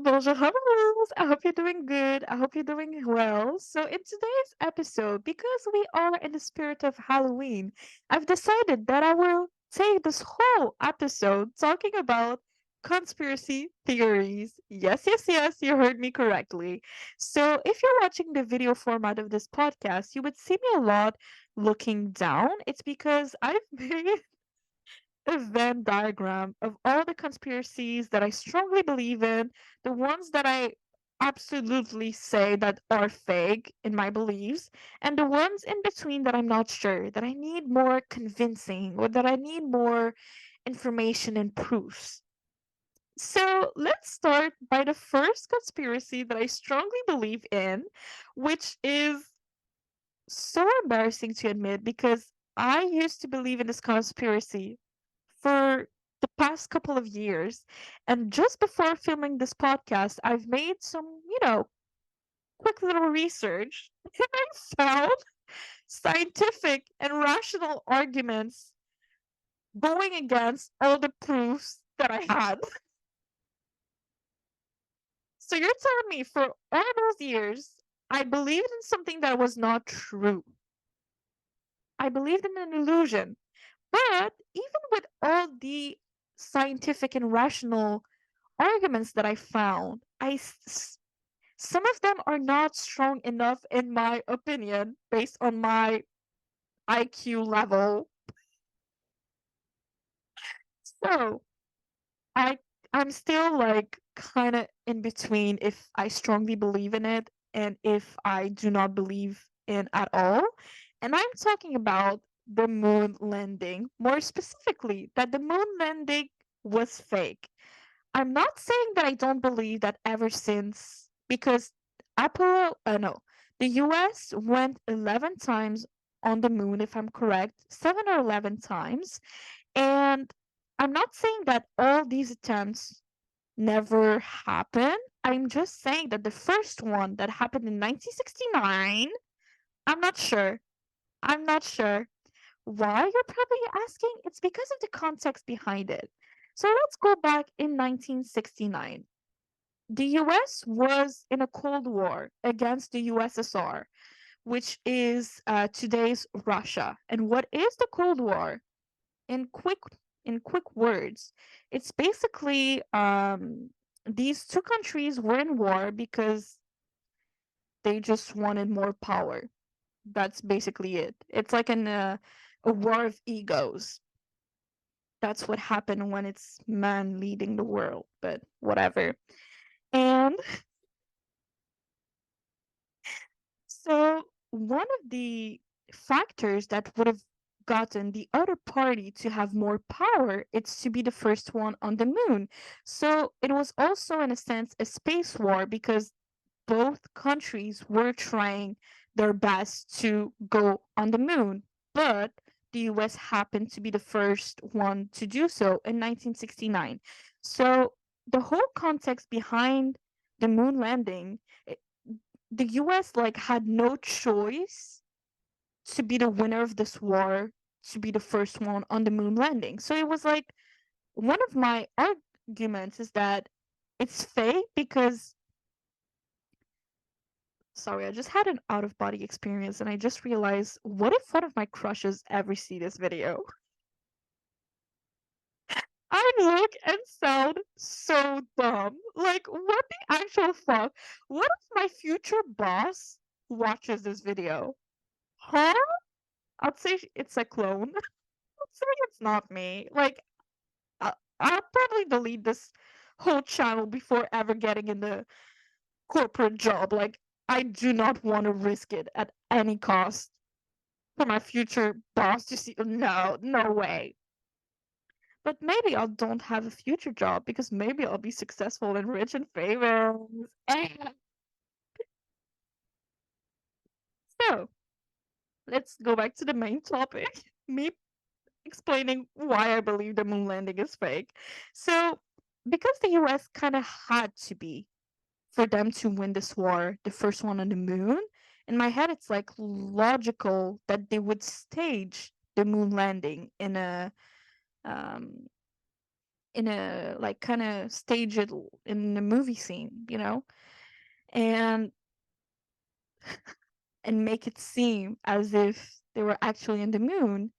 Bonjour, hellos. I hope you're doing good. I hope you're doing well. So, in today's episode, because we are in the spirit of Halloween, I've decided that I will take this whole episode talking about conspiracy theories. Yes, yes, yes, you heard me correctly. So, if you're watching the video format of this podcast, you would see me a lot looking down. It's because I've made a Venn diagram of all the conspiracies that I strongly believe in, the ones that I absolutely say that are fake in my beliefs, and the ones in between that I'm not sure, that I need more convincing or that I need more information and proofs. So let's start by the first conspiracy that I strongly believe in, which is so embarrassing to admit because I used to believe in this conspiracy for the past couple of years. And just before filming this podcast, I've made some, quick little research and I found scientific and rational arguments going against all the proofs that I had. So you're telling me for all those years, I believed in something that was not true. I believed in an illusion. But even with all the scientific and rational arguments that I found, some of them are not strong enough in my opinion based on my IQ level. So I I'm still like kind of in between if I strongly believe in it and if I do not believe in at all. And I'm talking about the moon landing, more specifically that the moon landing was fake. I'm not saying that I don't believe that ever since, because no, the US went 11 times on the moon, if I'm correct, 7 or 11 times. And I'm not saying that all these attempts never happened. I'm just saying that the first one that happened in 1969, I'm not sure. I'm not sure. Why, you're probably asking? It's because of the context behind it. So let's go back in 1969. The US was in a Cold War against the USSR, which is today's Russia. And what is the Cold War? In quick in quick words, it's basically these two countries were in war because they just wanted more power. That's basically it. It's like a war of egos. That's what happened when it's man leading the world, but whatever. And so one of the factors that would have gotten the other party to have more power is to be the first one on the moon. So it was also, in a sense, a space war because both countries were trying their best to go on the moon. But the US happened to be the first one to do so in 1969. So the whole context behind the moon landing, the US like had no choice to be the winner of this war, to be the first one on the moon landing. So it was like one of my arguments is that it's fake because sorry, I just had an out of body experience and I just realized what if one of my crushes ever see this video? I look and sound so dumb. Like, what the actual fuck? What if my future boss watches this video? Huh? I'd say it's a clone. I'd say it's not me. Like, I'll probably delete this whole channel before ever getting in the corporate job. Like, I do not want to risk it at any cost for my future boss to see. No, no way. But maybe I don't have a future job because maybe I'll be successful and rich and famous. So, let's go back to the main topic. Me explaining why I believe the moon landing is fake. So, because the US kind of had to be for them to win this war, the first one on the moon, in my head, it's like logical that they would stage the moon landing in a um, in a like kind of stage it in a movie scene, and make it seem as if they were actually in the moon.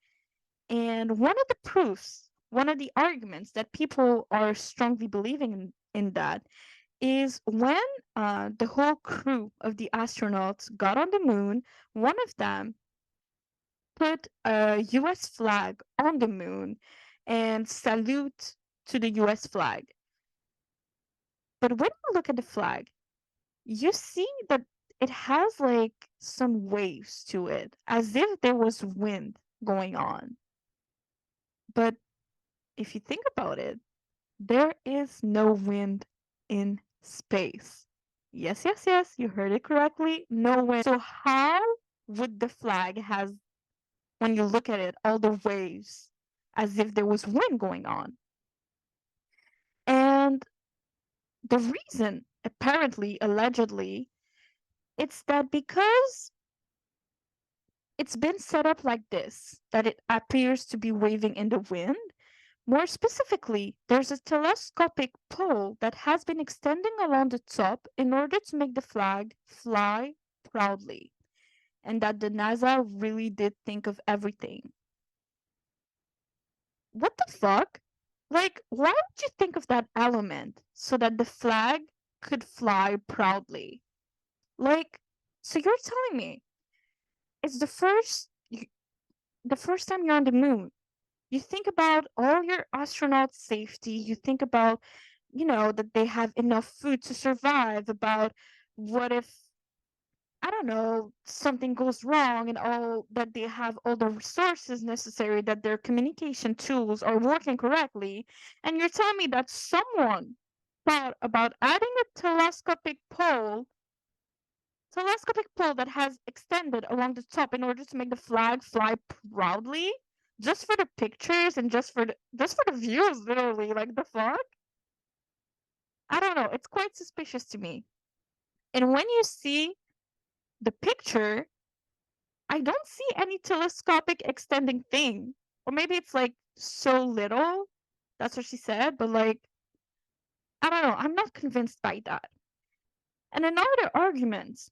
And one of the proofs, one of the arguments that people are strongly believing in that is when the whole crew of the astronauts got on the moon, one of them put a US flag on the moon and salute to the US flag. But when you look at the flag, you see that it has like some waves to it, as if there was wind going on. But if you think about it, there is no wind in space. Yes, yes, yes, you heard it correctly. No wind. So how would the flag has, when you look at it, all the waves as if there was wind going on? And the reason, apparently, allegedly, it's that because it's been set up like this, that it appears to be waving in the wind. More specifically, there's a telescopic pole that has been extending along the top in order to make the flag fly proudly, and that the NASA really did think of everything. What the fuck? Like, why would you think of that element so that the flag could fly proudly? Like, so you're telling me it's the first time you're on the moon. You think about all your astronauts' safety. You think about, that they have enough food to survive, about what if, I don't know, something goes wrong and all that they have all the resources necessary, that their communication tools are working correctly. And you're telling me that someone thought about adding a telescopic pole that has extended along the top in order to make the flag fly proudly, just for the pictures and just for the views, literally. Like, the fuck? I don't know. It's quite suspicious to me. And when you see the picture, I don't see any telescopic extending thing. Or maybe it's like so little. That's what she said, but like, I don't know. I'm not convinced by that. And another argument,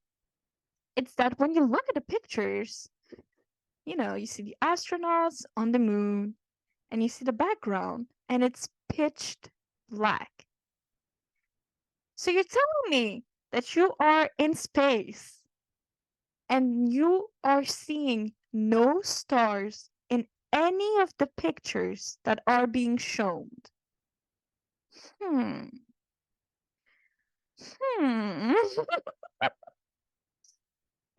it's that when you look at the pictures, you see the astronauts on the moon, and you see the background, and it's pitched black. So you're telling me that you are in space and you are seeing no stars in any of the pictures that are being shown. Hmm. Hmm.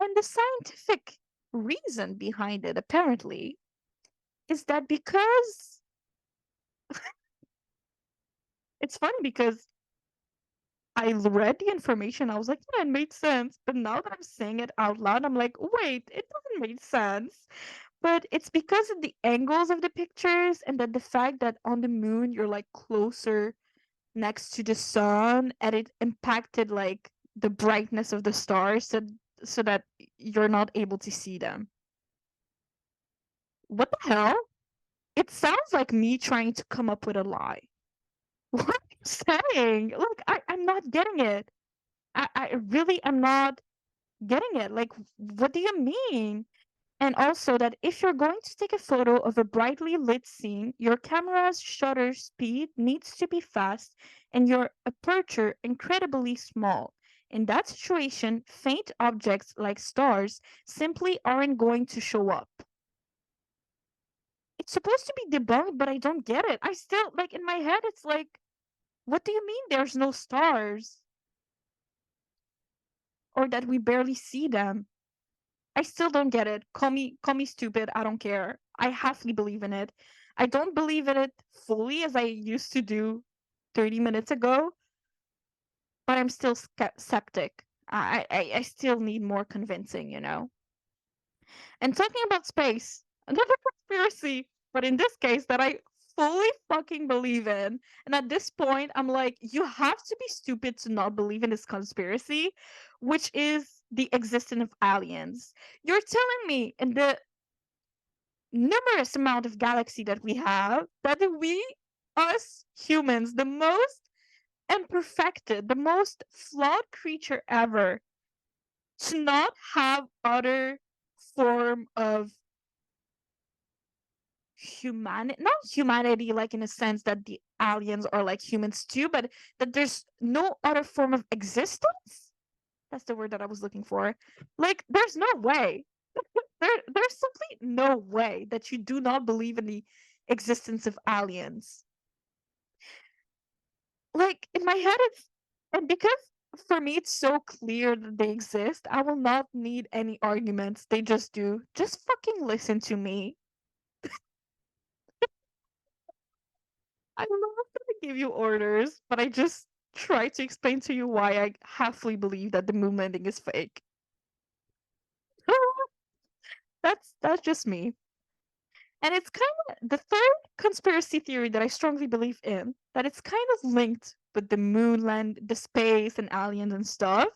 And the scientific reason behind it, apparently, is that because it's funny because read the information, I was like, yeah, it made sense. But now that I'm saying it out loud, I'm like, wait, it doesn't make sense. But it's because of the angles of the pictures and that the fact that on the moon you're like closer next to the sun and it impacted like the brightness of the stars so that you're not able to see them. What the hell? It sounds like me trying to come up with a lie. What are you saying? Look, I'm not getting it. I really am not getting it. Like, what do you mean? And also that if you're going to take a photo of a brightly lit scene, your camera's shutter speed needs to be fast and your aperture incredibly small. In that situation, faint objects like stars simply aren't going to show up. It's supposed to be debunked, but I don't get it. I still, like, in my head, it's like, what do you mean there's no stars? Or that we barely see them? I still don't get it. Call me stupid. I don't care. I halfly believe in it. I don't believe in it fully as I used to do 30 minutes ago, but I'm still skeptic. I still need more convincing. And talking about space, another conspiracy, but in this case that I fully fucking believe in. And at this point, I'm like, you have to be stupid to not believe in this conspiracy, which is the existence of aliens. You're telling me in the numerous amount of galaxy that we have that we us humans, the most imperfected, the most flawed creature ever, to not have other form of humanity, not humanity like in a sense that the aliens are like humans too, but that there's no other form of existence. That's the word that I was looking for. Like, there's no way. There's simply no way that you do not believe in the existence of aliens. Like, in my head, it's, and because for me it's so clear that they exist, I will not need any arguments. They just do. Just fucking listen to me. I'm not gonna give you orders, but I just try to explain to you why I halfly believe that the moon landing is fake. That's just me. And it's kind of the third conspiracy theory that I strongly believe in, that it's kind of linked with the moon land, the space and aliens and stuff.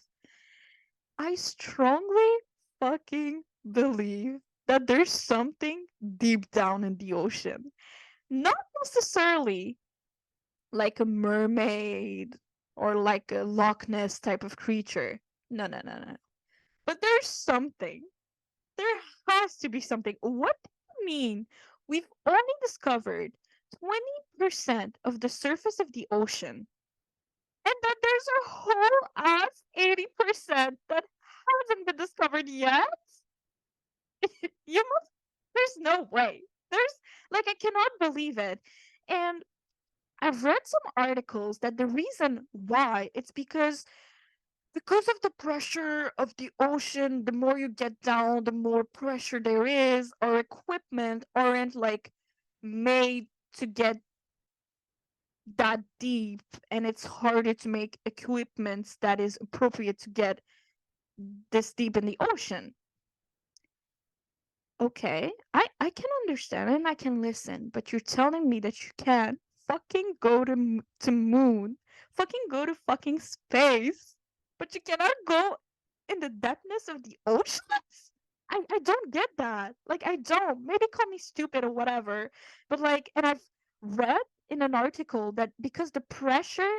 I strongly fucking believe that there's something deep down in the ocean. Not necessarily like a mermaid or like a Loch Ness type of creature. No, no, no, no. But there's something. There has to be something. What do you mean? We've only discovered 20% of the surface of the ocean, and that there's a whole ass 80% that hasn't been discovered yet? You must, there's no way. There's, like, I cannot believe it. And I've read some articles that the reason why it's because of the pressure of the ocean, the more you get down, the more pressure there is. Our equipment aren't like made to get that deep, and it's harder to make equipments that is appropriate to get this deep in the ocean. Okay, I can understand and I can listen, but you're telling me that you can't fucking go to moon, fucking go to fucking space, but you cannot go in the depthness of the oceans? I don't get that. Like, I don't. Maybe call me stupid or whatever, but like, and I've read in an article that because the pressure,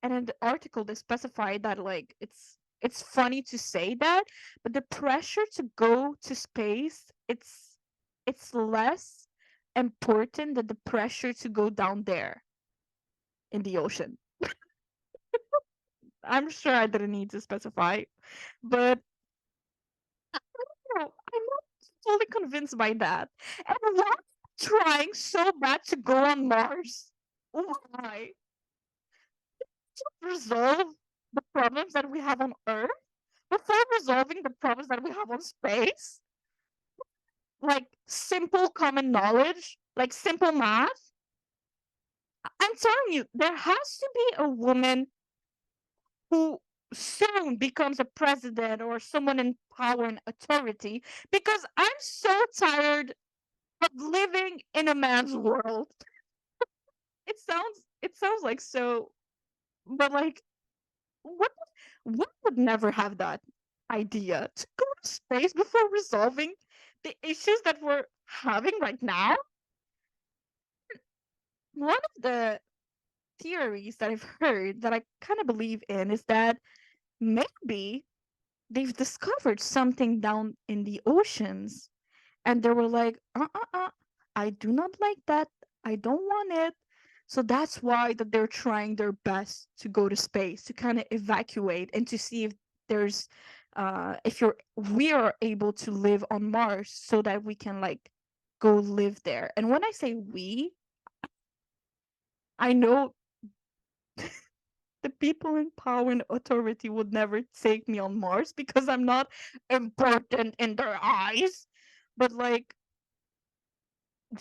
and in the article they specify that like it's funny to say that, but the pressure to go to space, it's less important than the pressure to go down there in the ocean. I'm sure I didn't need to specify, but no, I'm not fully convinced by that. And why trying so bad to go on Mars? Why? To resolve the problems that we have on Earth before resolving the problems that we have on space? Like simple common knowledge, like simple math. I'm telling you, there has to be a woman who soon becomes a president or someone in power and authority, because I'm so tired of living in a man's world. It sounds like so, but like what would never have that idea to go to space before resolving the issues that we're having right now? One of the theories that I've heard that I kind of believe in is that maybe they've discovered something down in the oceans, and they were like, I do not like that. I don't want it. So that's why that they're trying their best to go to space, to kind of evacuate and to see if there's if you're we are able to live on Mars so that we can like go live there. And when I say we, I know the people in power and authority would never take me on Mars because I'm not important in their eyes. But like,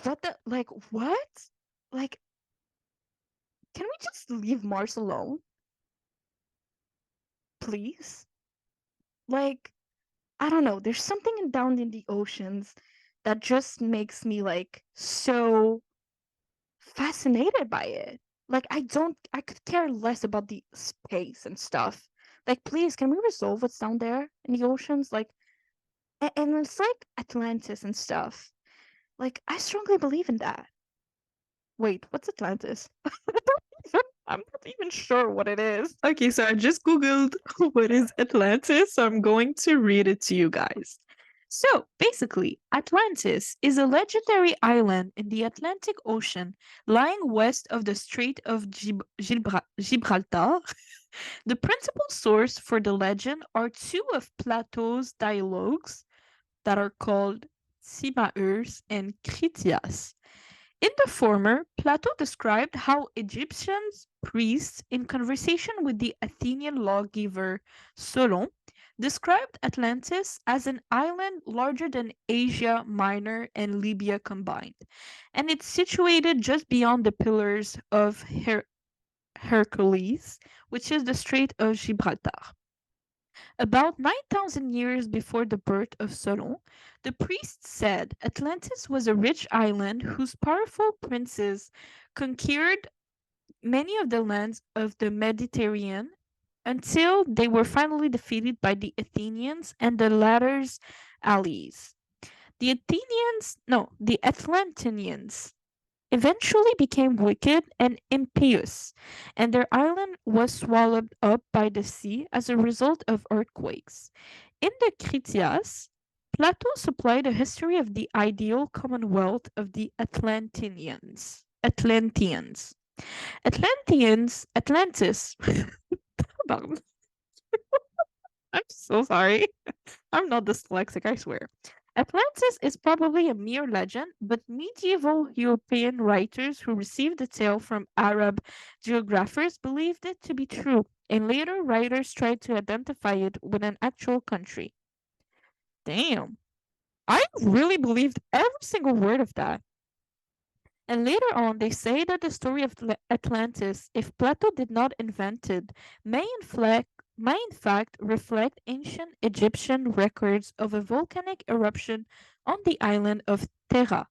what the, like, what? Like, can we just leave Mars alone, please? Like, I don't know. There's something down in the oceans that just makes me like so fascinated by it. Like, I could care less about the space and stuff. Like, please, can we resolve what's down there in the oceans? Like, and it's like Atlantis and stuff. Like, I strongly believe in that. Wait, what's Atlantis? I'm not even sure what it is. Okay, so I just Googled what is Atlantis, so I'm going to read it to you guys. So basically, Atlantis is a legendary island in the Atlantic Ocean lying west of the Strait of Gibraltar. The principal source for the legend are two of Plato's dialogues that are called Timaeus and Critias. In the former, Plato described how Egyptians priests, in conversation with the Athenian lawgiver Solon, described Atlantis as an island larger than Asia Minor and Libya combined, and it's situated just beyond the Pillars of Hercules, which is the Strait of Gibraltar. About 9,000 years before the birth of Solon, the priests said Atlantis was a rich island whose powerful princes conquered many of the lands of the Mediterranean until they were finally defeated by the Athenians and the latter's allies. The Atlanteans eventually became wicked and impious, and their island was swallowed up by the sea as a result of earthquakes. In the Critias, Plato supplied a history of the ideal commonwealth of the Atlantis. Pardon. I'm so sorry. I'm not dyslexic, I swear. Atlantis is probably a mere legend, but medieval European writers who received the tale from Arab geographers believed it to be true, and later writers tried to identify it with an actual country. Damn. I really believed every single word of that. And later on, they say that the story of Atlantis, if Plato did not invent it, may in fact reflect ancient Egyptian records of a volcanic eruption on the island of Terra.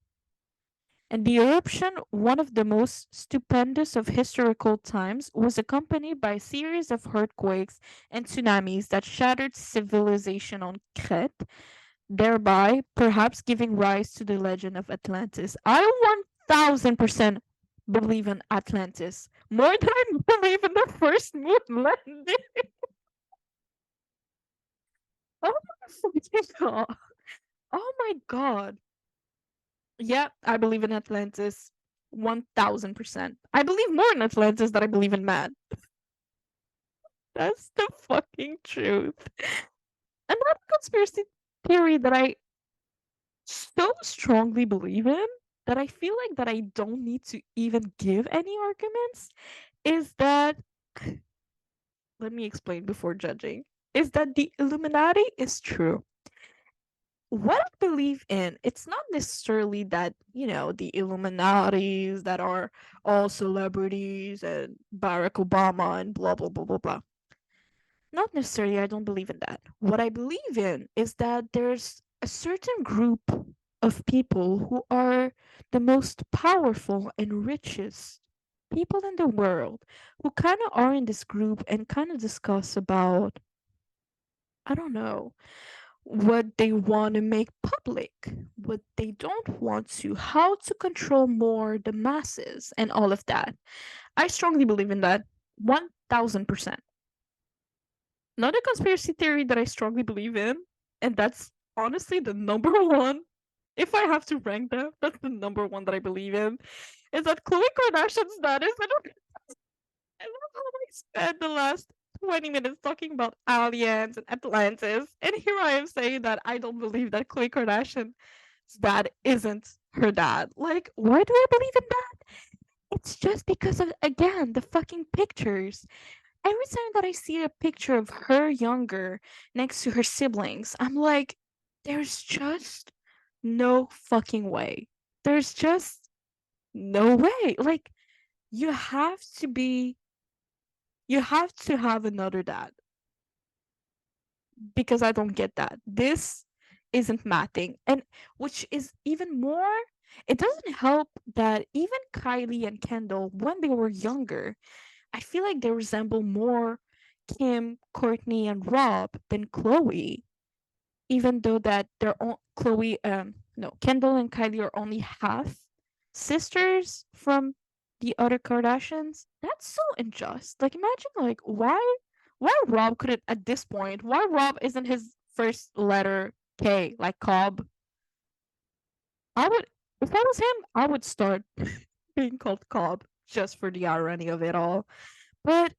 And the eruption, one of the most stupendous of historical times, was accompanied by a series of earthquakes and tsunamis that shattered civilization on Crete, thereby perhaps giving rise to the legend of Atlantis. I 1000% believe in Atlantis more than I believe in the first moon landing. Oh my fucking god. Oh my god. Yeah, I believe in Atlantis 1000%. I believe more in Atlantis than I believe in man. That's the fucking truth. Another conspiracy theory that I so strongly believe in that I feel like that I don't need to even give any arguments is that let me explain before judging is that the Illuminati is true. What I believe in, it's not necessarily that, the Illuminatis that are all celebrities and Barack Obama and blah, blah, blah, blah, blah. Not necessarily, I don't believe in that. What I believe in is that there's a certain group of people who are the most powerful and richest people in the world who kind of are in this group and kind of discuss about, I don't know, what they want to make public, what they don't want to, how to control more the masses, and all of that. I strongly believe in that 1000%. Another conspiracy theory that I strongly believe in, and that's honestly the number one, if I have to rank them, that's the number one that I believe in, is that Khloe Kardashian's dad is. I love how I spent the last 20 minutes talking about aliens and Atlantis, and here I am saying that I don't believe that Khloe Kardashian's dad isn't her dad. Like, why do I believe in that? It's just because of, again, the fucking pictures. Every time that I see a picture of her younger next to her siblings, I'm like, there's just no fucking way. There's just no way. Like, you have to be, you have to have another dad because I don't get that. This isn't mathing. And which is even more, it doesn't help that even Kylie and Kendall, when they were younger, I feel like they resemble more Kim, Courtney, and Rob than Chloe, even though that they're all Chloe, no, Kendall and Kylie are only half sisters from the other Kardashians. That's so unjust. Like imagine like why Rob couldn't at this point, why Rob isn't his first letter K, like Cobb? I would if I was him, I would start being called Cobb just for the irony of it all. But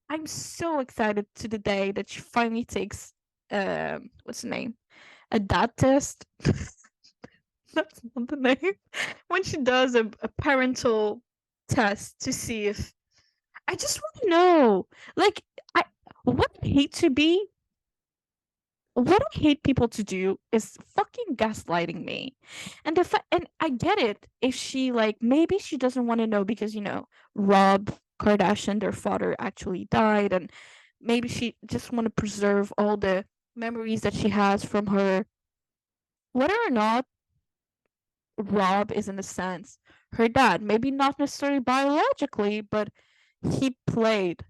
I'm so excited to the day that she finally takes what's the name? A dad test. That's not the name. When she does a parental test to see if I just want to know. Like I what I hate to be what I hate people to do is fucking gaslighting me. And I get it if she like maybe she doesn't want to know because Rob Kardashian, their father, actually died, and maybe she just want to preserve all the memories that she has from her. Whether or not Rob is in a sense her dad, maybe not necessarily biologically, but he played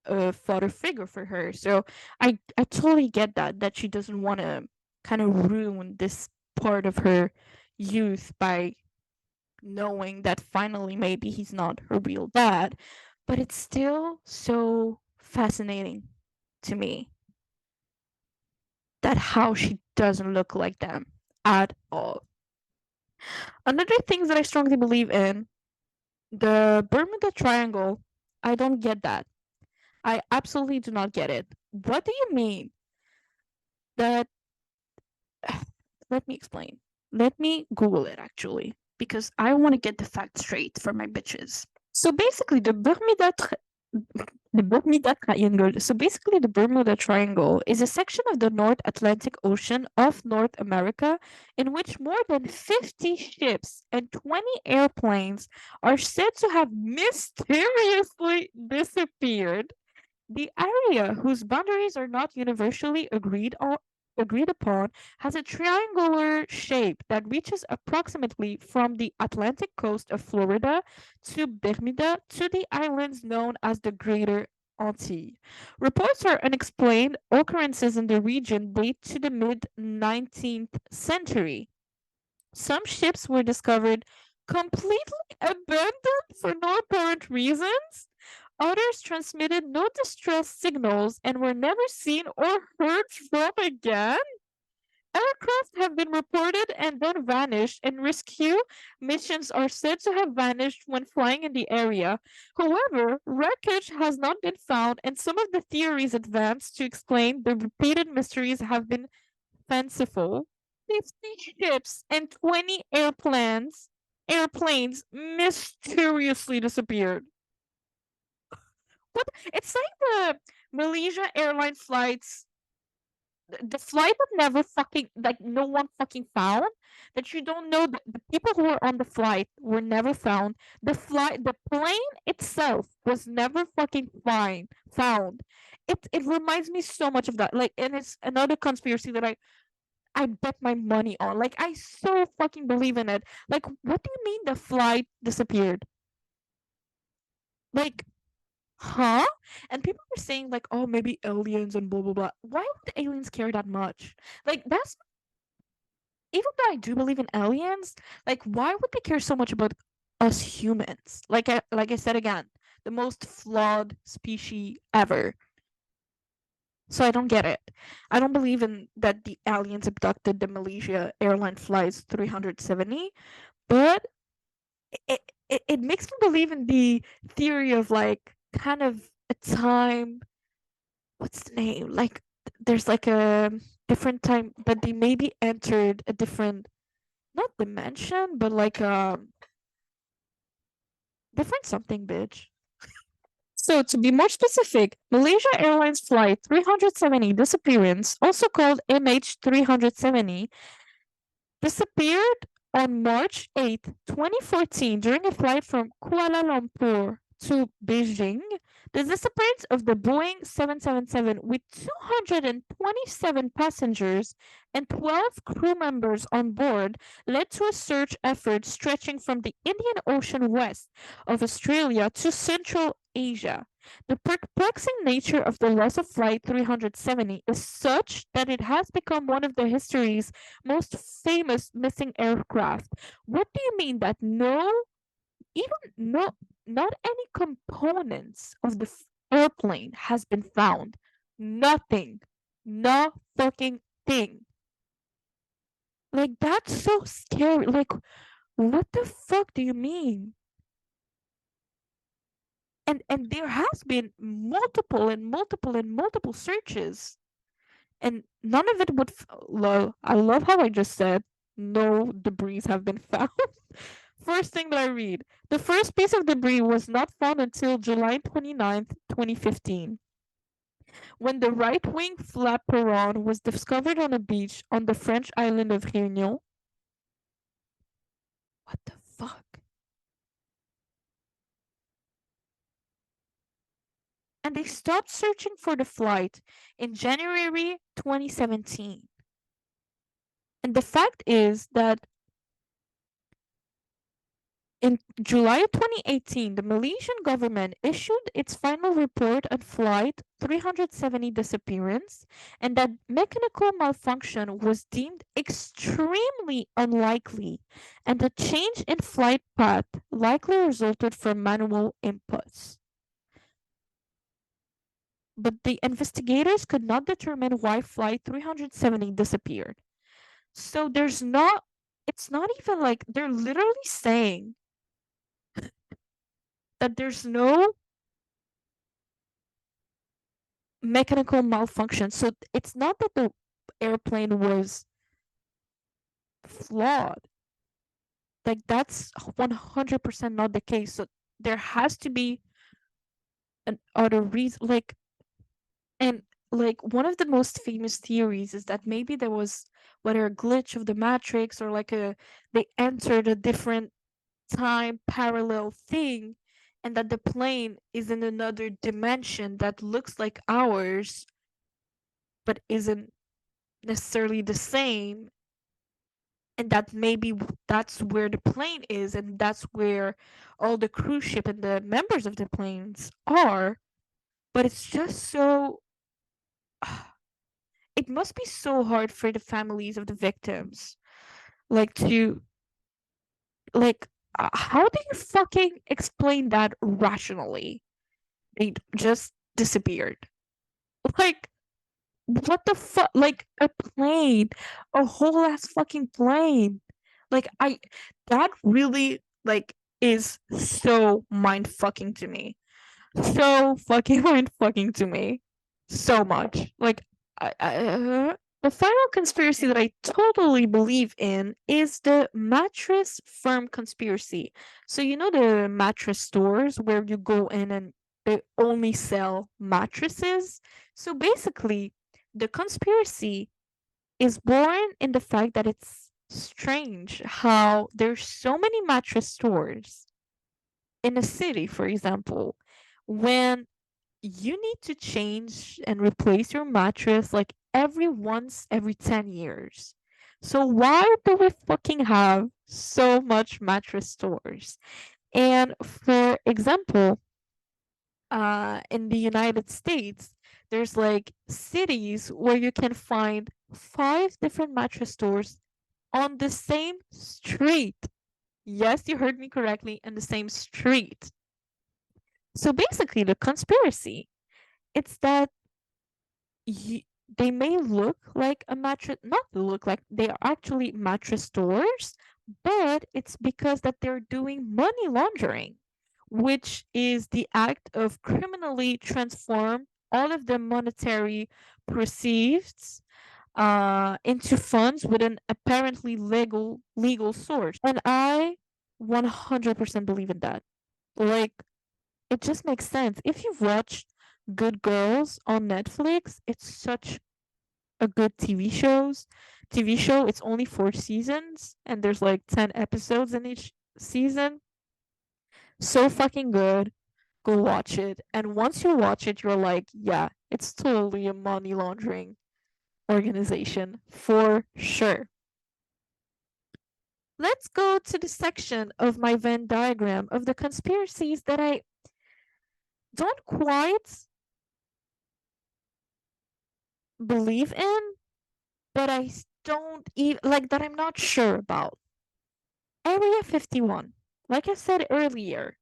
a father figure for her. So I totally get that she doesn't want to kind of ruin this part of her youth by knowing that finally maybe he's not her real dad. But it's still so fascinating to me that how she doesn't look like them at all. Another things that I strongly believe in, the Bermuda Triangle, I don't get that. I absolutely do not get it. What do you mean that let me explain. Let me Google it actually, because I want to get the facts straight for my bitches. So basically, the Bermuda Triangle. So basically, the Bermuda Triangle is a section of the North Atlantic Ocean of North America in which more than 50 ships and 20 airplanes are said to have mysteriously disappeared. The area, whose boundaries are not universally agreed upon, has a triangular shape that reaches approximately from the Atlantic coast of Florida to Bermuda to the islands known as the Greater Antilles. Reports for unexplained occurrences in the region date to the mid 19th century. Some ships were discovered completely abandoned for no apparent reasons. Others transmitted no distress signals and were never seen or heard from again. Aircraft have been reported and then vanished, and rescue missions are said to have vanished when flying in the area. However, wreckage has not been found, and some of the theories advanced to explain the repeated mysteries have been fanciful. 50 ships and 20 airplanes mysteriously disappeared. What? It's like the Malaysia airline flights, the flight that never fucking, like, no one fucking found, that you don't know the people who were on the flight were never found. The plane itself was never fucking found. It reminds me so much of that. Like, and it's another conspiracy that I bet my money on. Like, I so fucking believe in it. Like, what do you mean the flight disappeared? Like, huh? And people are saying like, oh, maybe aliens and blah blah blah. Why would the aliens care that much? Like, that's even though I do believe in aliens, like, why would they care so much about us humans? Like I said again, the most flawed species ever. So I don't get it. I don't believe in that the aliens abducted the Malaysia airline flights 370, but it makes me believe in the theory of like kind of a time, what's the name? Like there's like a different time that they maybe entered a different, not dimension, but like different something, bitch. So to be more specific, Malaysia Airlines Flight 370 disappearance, also called MH370, disappeared on March 8, 2014 during a flight from Kuala Lumpur to Beijing. The disappearance of the Boeing 777 with 227 passengers and 12 crew members on board led to a search effort stretching from the Indian Ocean west of Australia to Central Asia. The perplexing nature of the loss of Flight 370 is such that it has become one of the history's most famous missing aircraft. What do you mean that no? even not any components of the airplane has been found. Nothing. No fucking thing. Like that's so scary. Like what the fuck do you mean? And there has been multiple and multiple and multiple searches, and none of it would I love how I just said no debris have been found. First thing that I read, the first piece of debris was not found until July 29th, 2015, when the right wing flaperon was discovered on a beach on the French island of Réunion. What the fuck? And they stopped searching for the flight in January 2017. And the fact is that in July 2018, the Malaysian government issued its final report on Flight 370 disappearance, and that mechanical malfunction was deemed extremely unlikely, and the change in flight path likely resulted from manual inputs. But the investigators could not determine why Flight 370 disappeared. So it's not even like they're literally saying that there's no mechanical malfunction. So it's not that the airplane was flawed. Like that's 100% not the case. So there has to be an other reason. And like one of the most famous theories is that maybe there was whether a glitch of the matrix or like a they entered a different time parallel thing, and that the plane is in another dimension that looks like ours but isn't necessarily the same, and that maybe that's where the plane is, and that's where all the cruise ship and the members of the planes are. But it's just so it must be so hard for the families of the victims, like to like how do you fucking explain that rationally? They just disappeared. Like what the fuck? Like a plane, a whole ass fucking plane. Like I, that really like is so mind fucking to me. So fucking mind fucking to me. So much. Like the final conspiracy that I totally believe in is the mattress firm conspiracy. So you know the mattress stores where you go in and they only sell mattresses. So basically, the conspiracy is born in the fact that it's strange how there's so many mattress stores in a city, for example, when you need to change and replace your mattress like every 10 years. So why do we fucking have so much mattress stores? And for example, in the United States, there's like cities where you can find five different mattress stores on the same street. Yes, you heard me correctly, on the same street. So basically, the conspiracy it's that you, they may look like a mattress, not look like they are actually mattress stores, but it's because that they're doing money laundering, which is the act of criminally transform all of the monetary proceeds into funds with an apparently legal source. And I 100% believe in that. Like it just makes sense. If you've watched Good Girls on Netflix, it's such a good TV show. It's only 4 seasons and there's like 10 episodes in each season. So fucking good. Go watch it. And once you watch it, you're like, yeah, it's totally a money laundering organization for sure. Let's go to the section of my Venn diagram of the conspiracies that I don't quite believe in, but don't even like that I'm not sure about. Area 51. Like I said earlier,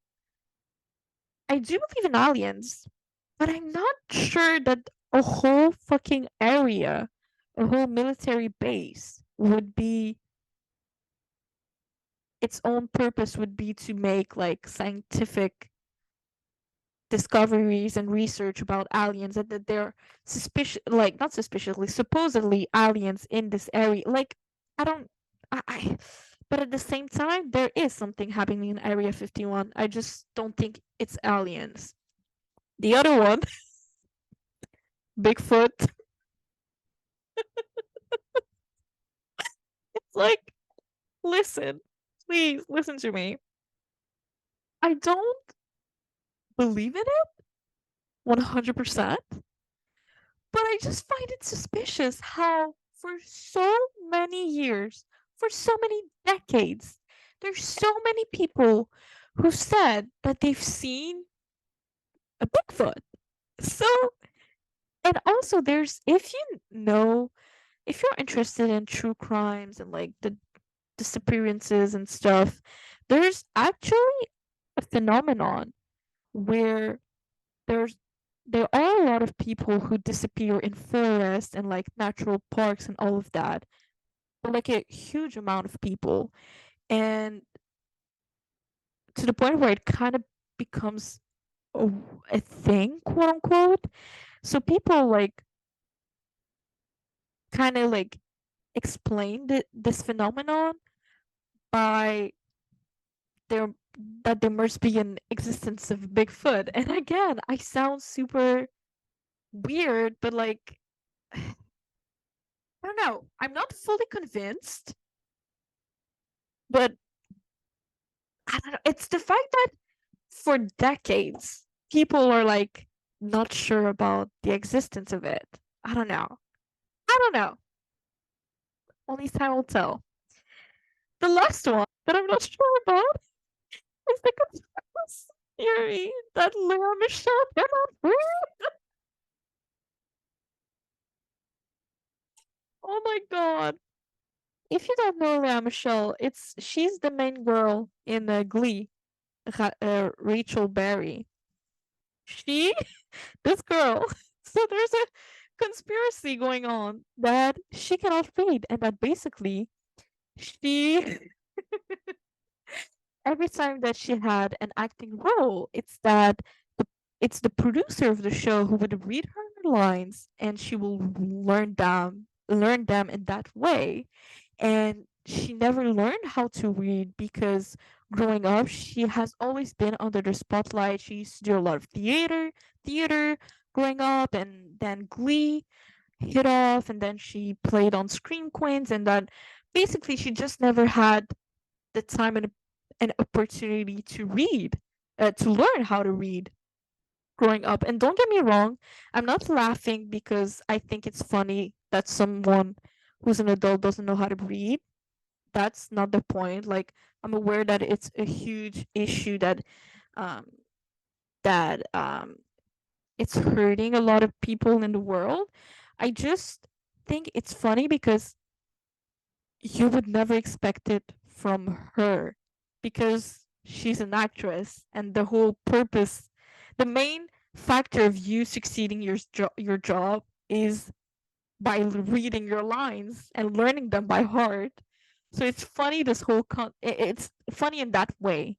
I do believe in aliens, but I'm not sure that a whole fucking area, a whole military base would be its own purpose would be to make like scientific discoveries and research about aliens and that they're suspicious like not suspiciously supposedly aliens in this area like I don't I but at the same time there is something happening in area 51. I just don't think it's aliens. The other one, Bigfoot. It's like, listen, please listen to me. I don't believe in it 100%, but I just find it suspicious how, for so many years, for so many decades, there's so many people who said that they've seen a Bigfoot. So, and also there's, if you know, if you're interested in true crimes and like the disappearances and stuff, there's actually a phenomenon where there's there are a lot of people who disappear in forests and like natural parks and all of that. But like a huge amount of people. And to the point where it kind of becomes a, a thing, quote unquote. So people like kind of like explain this phenomenon by there that there must be an existence of Bigfoot. And again, I sound super weird, but like I don't know. I'm not fully convinced, but I don't know. It's the fact that for decades people are like not sure about the existence of it. I don't know. I don't know. Only time will tell. The last one that I'm not sure about is the conspiracy theory that Lea Michelle cannot breathe. Oh my god. If you don't know Lea Michelle, she's the main girl in Glee, Rachel Berry. She, this girl, so there's a conspiracy going on that she cannot read, and that basically she, every time that she had an acting role, the, it's the producer of the show who would read her lines, and she will learn them in that way. And she never learned how to read because growing up she has always been under the spotlight. She used to do a lot of theater growing up, and then Glee hit off, and then she played on Scream Queens, and then basically she just never had the time and an opportunity to read, to learn how to read growing up. And don't get me wrong, I'm not laughing because I think it's funny that someone who's an adult doesn't know how to read. That's not the point. Like, I'm aware that it's a huge issue um that it's hurting a lot of people in the world. I just think it's funny because you would never expect it from her because she's an actress, and the whole purpose, the main factor of you succeeding your job is by reading your lines and learning them by heart. So it's funny this whole it's funny in that way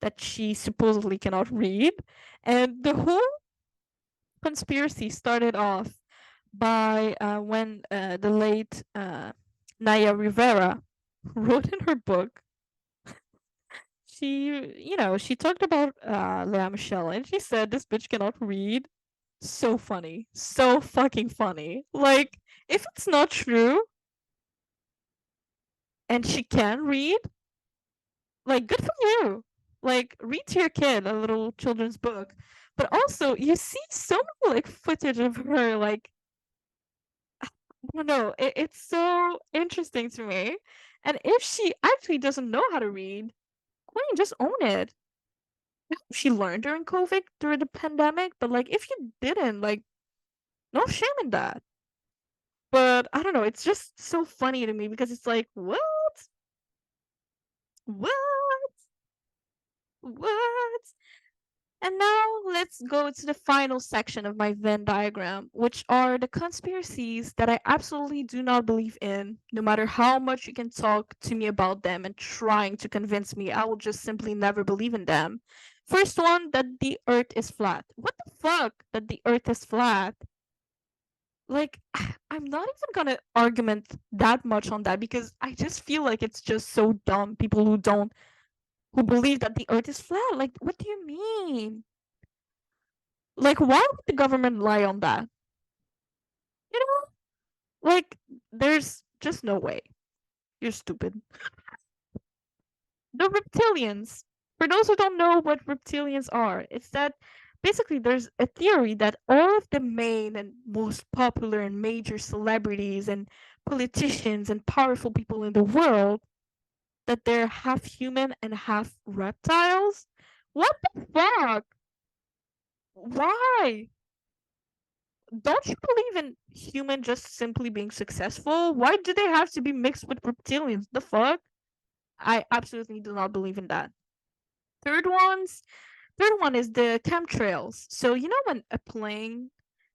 that she supposedly cannot read. And the whole conspiracy started off by when the late Naya Rivera wrote in her book. She talked about Lea Michelle, and she said this bitch cannot read. So funny, so fucking funny. Like, if it's not true and she can read, like, good for you. Like, read to your kid a little children's book. But also, you see so many like footage of her. Like, I don't know, it's so interesting to me. And if she actually doesn't know how to read, Queen, just own it. She learned during COVID, during the pandemic, but like if you didn't, like no shame in that. But I don't know, it's just so funny to me because it's like, what? What? What? And now let's go to the final section of my Venn diagram, which are the conspiracies that I absolutely do not believe in. No matter how much you can talk to me about them and trying to convince me, I will just simply never believe in them. First one, that the earth is flat. What the fuck that the earth is flat? Like, I'm not even gonna argument that much on that because I just feel like it's just so dumb. People who believe that the earth is flat. Like, what do you mean? Like, why would the government lie on that? You know? Like, there's just no way. You're stupid. The reptilians. For those who don't know what reptilians are, it's that basically there's a theory that all of the main and most popular and major celebrities and politicians and powerful people in the world that they're half human and half reptiles. What the fuck? Why? Don't you believe in human just simply being successful? Why do they have to be mixed with reptilians? The fuck? I absolutely do not believe in that. Third ones, third one is the chemtrails. So you know when a plane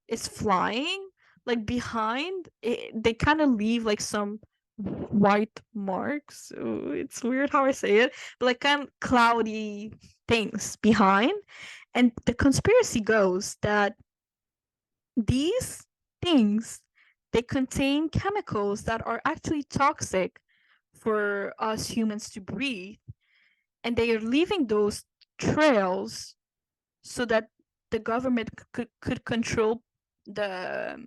is flying, like behind it, they kind of leave like some white marks. Ooh, it's weird how I say it, but like kind of cloudy things behind. And the conspiracy goes that these things, they contain chemicals that are actually toxic for us humans to breathe, and they are leaving those trails so that the government could control the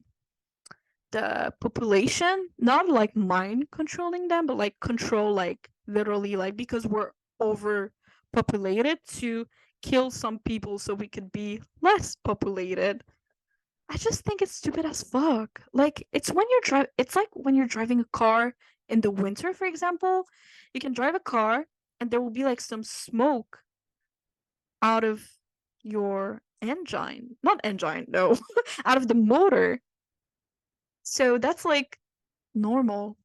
the population, not like mind controlling them, but like control, like literally, like because we're overpopulated, to kill some people so we could be less populated. I just think it's stupid as fuck. Like it's like when you're driving a car in the winter, for example, you can drive a car and there will be like some smoke out of your engine. Not engine, no. Out of the motor. So that's like normal.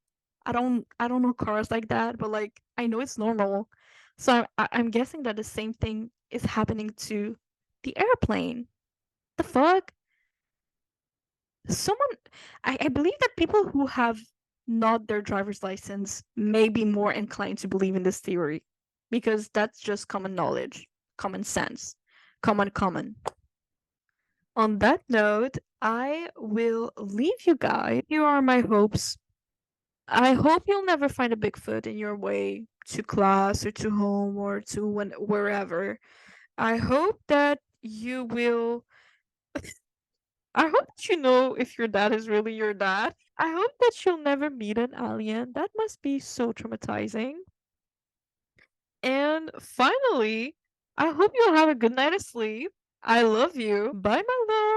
I don't know cars like that, but like I know it's normal. So I'm guessing that the same thing is happening to the airplane. The fuck? Someone I believe that people who have not their driver's license may be more inclined to believe in this theory because that's just common knowledge, common sense, common. On that note, I will leave you guys. Here are my hopes. I hope you'll never find a Bigfoot in your way to class or to home or to wherever. I hope that you will I hope that you know if your dad is really your dad. I hope that you'll never meet an alien. That must be so traumatizing. And finally, I hope you'll have a good night of sleep. I love you. Bye, my love.